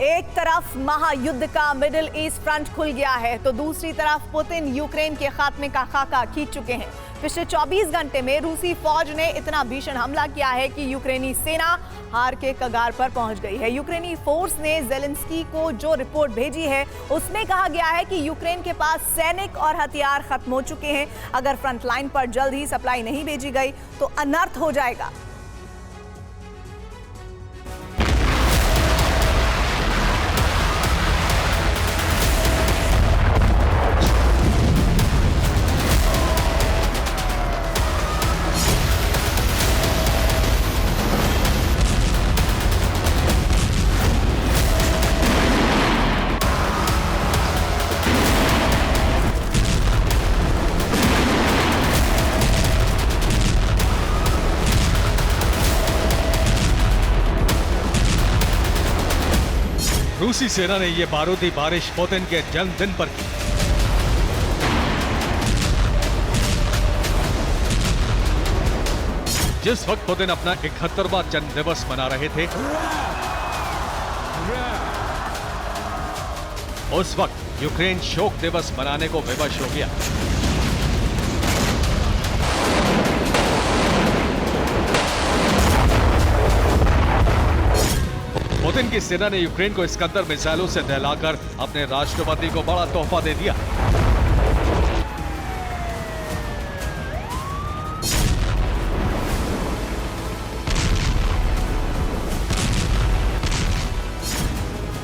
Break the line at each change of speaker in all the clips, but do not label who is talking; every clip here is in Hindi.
एक तरफ महायुद्ध का मिडिल ईस्ट फ्रंट खुल गया है तो दूसरी तरफ पुतिन यूक्रेन के खात्मे का खाका खींच चुके हैं। पिछले 24 घंटे में रूसी फौज ने इतना भीषण हमला किया है कि यूक्रेनी सेना हार के कगार पर पहुंच गई है। यूक्रेनी फोर्स ने जेलेंस्की को जो रिपोर्ट भेजी है उसमें कहा गया है कि यूक्रेन के पास सैनिक और हथियार खत्म हो चुके हैं। अगर फ्रंट लाइन पर जल्द ही सप्लाई नहीं भेजी गई तो अनर्थ हो जाएगा।
रूसी सेना ने यह बारूदी बारिश पुतिन के जन्मदिन पर की। जिस वक्त पुतिन अपना 71वां जन्म दिवस मना रहे थे, उस वक्त यूक्रेन शोक दिवस मनाने को विवश हो गया। पुतिन की सेना ने यूक्रेन को इस्कंदर मिसाइलों से दहलाकर अपने राष्ट्रपति को बड़ा तोहफा दे दिया।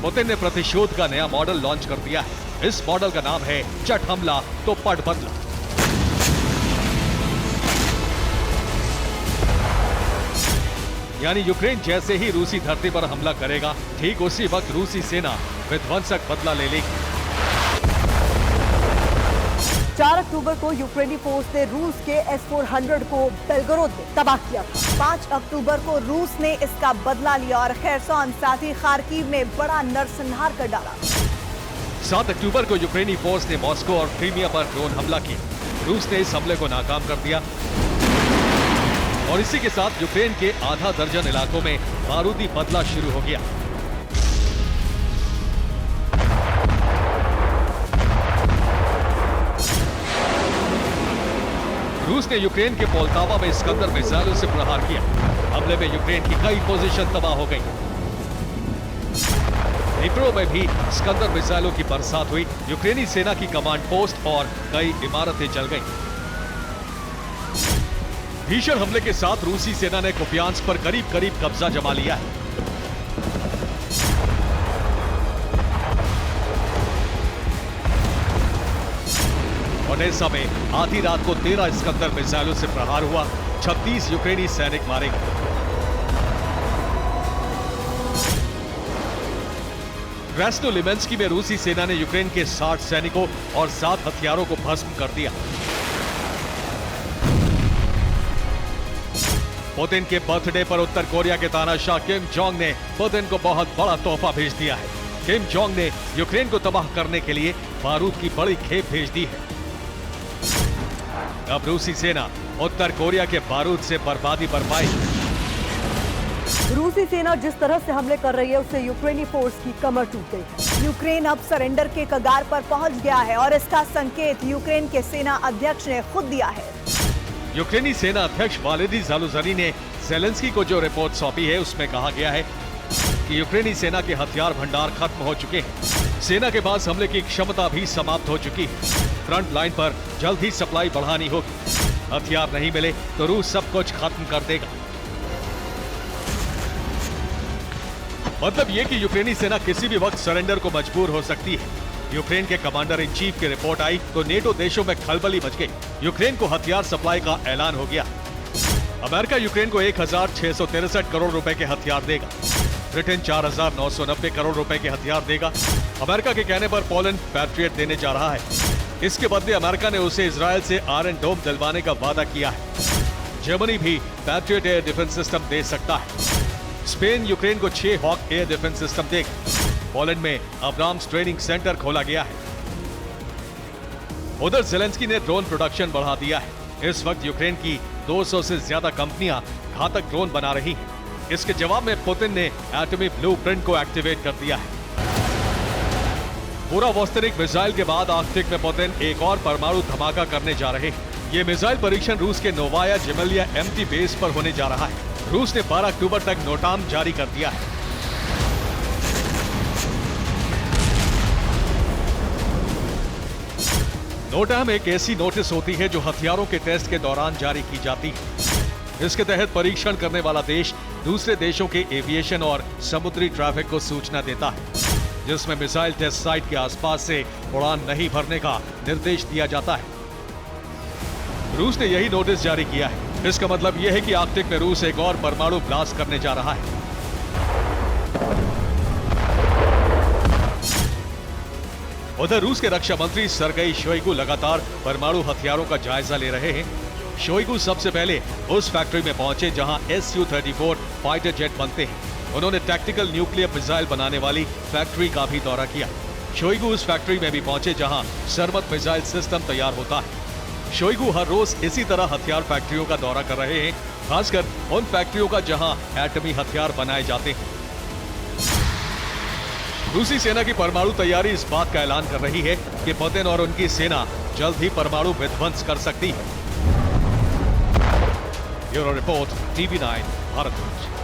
पुतिन ने प्रतिशोध का नया मॉडल लॉन्च कर दिया है। इस मॉडल का नाम है चट हमला तो पट बदला। यानी यूक्रेन जैसे ही रूसी धरती पर हमला करेगा, ठीक उसी वक्त रूसी सेना विध्वंसक बदला ले लेगी।
4 अक्टूबर को यूक्रेनी फोर्स ने रूस के S-400 को बेलगोरोद में तबाह किया था। 5 अक्टूबर को रूस ने इसका बदला लिया और खेरसोन साथ ही खार्किव में बड़ा नरसंहार कर डाला।
7 अक्टूबर को यूक्रेनी फोर्स ने मॉस्को और क्रीमिया पर ड्रोन हमला किया। रूस ने इस हमले को नाकाम कर दिया और इसी के साथ यूक्रेन के आधा दर्जन इलाकों में बारूदी बदला शुरू हो गया। रूस ने यूक्रेन के पोल्तावा में इस्कंदर मिसाइलों से प्रहार किया। हमले में यूक्रेन की कई पोजीशन तबाह हो गई। डिप्रो में भी इस्कंदर मिसाइलों की बरसात हुई। यूक्रेनी सेना की कमांड पोस्ट और कई इमारतें जल गईं। भीषण हमले के साथ रूसी सेना ने कुपियांस्क पर करीब करीब कब्जा जमा लिया है। ओडेसा में आधी रात को 13 इस्कंदर मिसाइलों से प्रहार हुआ। 36 यूक्रेनी सैनिक मारे गए। क्रेस्नोलिमेंस्की में रूसी सेना ने यूक्रेन के 60 सैनिकों और 7 हथियारों को भस्म कर दिया। पुतिन के बर्थडे पर उत्तर कोरिया के तानाशाह किम जोंग ने पुतिन को बहुत बड़ा तोहफा भेज दिया है। किम जोंग ने यूक्रेन को तबाह करने के लिए बारूद की बड़ी खेप भेज दी है। अब रूसी सेना उत्तर कोरिया के बारूद से बर्बादी बरपाएगी।
रूसी सेना जिस तरह से हमले कर रही है उससे यूक्रेनी फोर्स की कमर टूट गई है। यूक्रेन अब सरेंडर के कगार पर पहुंच गया है और इसका संकेत यूक्रेन के सेना अध्यक्ष ने खुद दिया है।
यूक्रेनी सेना अध्यक्ष वालेदी ज़ालुझनी ने ज़ेलेंस्की को जो रिपोर्ट सौंपी है उसमें कहा गया है कि यूक्रेनी सेना के हथियार भंडार खत्म हो चुके हैं। सेना के पास हमले की क्षमता भी समाप्त हो चुकी है। फ्रंट लाइन पर जल्द ही सप्लाई बढ़ानी होगी। हथियार नहीं मिले तो रूस सब कुछ खत्म कर देगा। मतलब ये कि यूक्रेनी सेना किसी भी वक्त सरेंडर को मजबूर हो सकती है। यूक्रेन के कमांडर इन चीफ की रिपोर्ट आई तो नेटो देशों में खलबली मच गई। यूक्रेन को हथियार सप्लाई का ऐलान हो गया। अमेरिका यूक्रेन को 1663 करोड़ रुपए के हथियार देगा। ब्रिटेन 4990 करोड़ रुपए के हथियार देगा। अमेरिका के कहने पर पोलैंड पैट्रियट देने जा रहा है। इसके बदले अमेरिका ने उसे इजराइल से आयरन डोम दिलवाने का वादा किया है। जर्मनी भी पैट्रियट एयर डिफेंस सिस्टम दे सकता है। स्पेन यूक्रेन को 6 हॉक एयर डिफेंस सिस्टम देगा। पोलैंड में अब्राम्स ट्रेनिंग सेंटर खोला गया है। उधर ज़ेलेंस्की ने ड्रोन प्रोडक्शन बढ़ा दिया है। इस वक्त यूक्रेन की 200 से ज्यादा कंपनियां घातक ड्रोन बना रही हैं। इसके जवाब में पुतिन ने एटमी ब्लूप्रिंट को एक्टिवेट कर दिया है। पूरा वॉस्टनिक मिसाइल के बाद आर्कटिक में पुतिन एक और परमाणु धमाका करने जा रहे हैं। ये मिसाइल परीक्षण रूस के नोवाया जेमेलिया एम्प्टी बेस पर होने जा रहा है। रूस ने 12 अक्टूबर तक नोटाम जारी कर दिया है। नोटाम एक ऐसी नोटिस होती है जो हथियारों के टेस्ट के दौरान जारी की जाती है। इसके तहत परीक्षण करने वाला देश दूसरे देशों के एविएशन और समुद्री ट्रैफिक को सूचना देता है, जिसमें मिसाइल टेस्ट साइट के आसपास से उड़ान नहीं भरने का निर्देश दिया जाता है। रूस ने यही नोटिस जारी किया है। इसका मतलब यह है कि आर्कटिक में रूस एक और परमाणु ब्लास्ट करने जा रहा है। उधर रूस के रक्षा मंत्री सरगेई शोइगु लगातार परमाणु हथियारों का जायजा ले रहे हैं। शोइगु सबसे पहले उस फैक्ट्री में पहुंचे जहां Su-34 फाइटर जेट बनते हैं। उन्होंने टैक्टिकल न्यूक्लियर मिसाइल बनाने वाली फैक्ट्री का भी दौरा किया। शोइगु उस फैक्ट्री में भी पहुंचे जहां सरमत मिसाइल सिस्टम तैयार होता है। शोइगु हर रोज इसी तरह हथियार फैक्ट्रियों का दौरा कर रहे हैं, खासकर उन फैक्ट्रियों का जहां एटमी हथियार बनाए जाते हैं। रूसी सेना की परमाणु तैयारी इस बात का ऐलान कर रही है कि पुतिन और उनकी सेना जल्द ही परमाणु विध्वंस कर सकती है। Bureau report, TV9 Bharat news.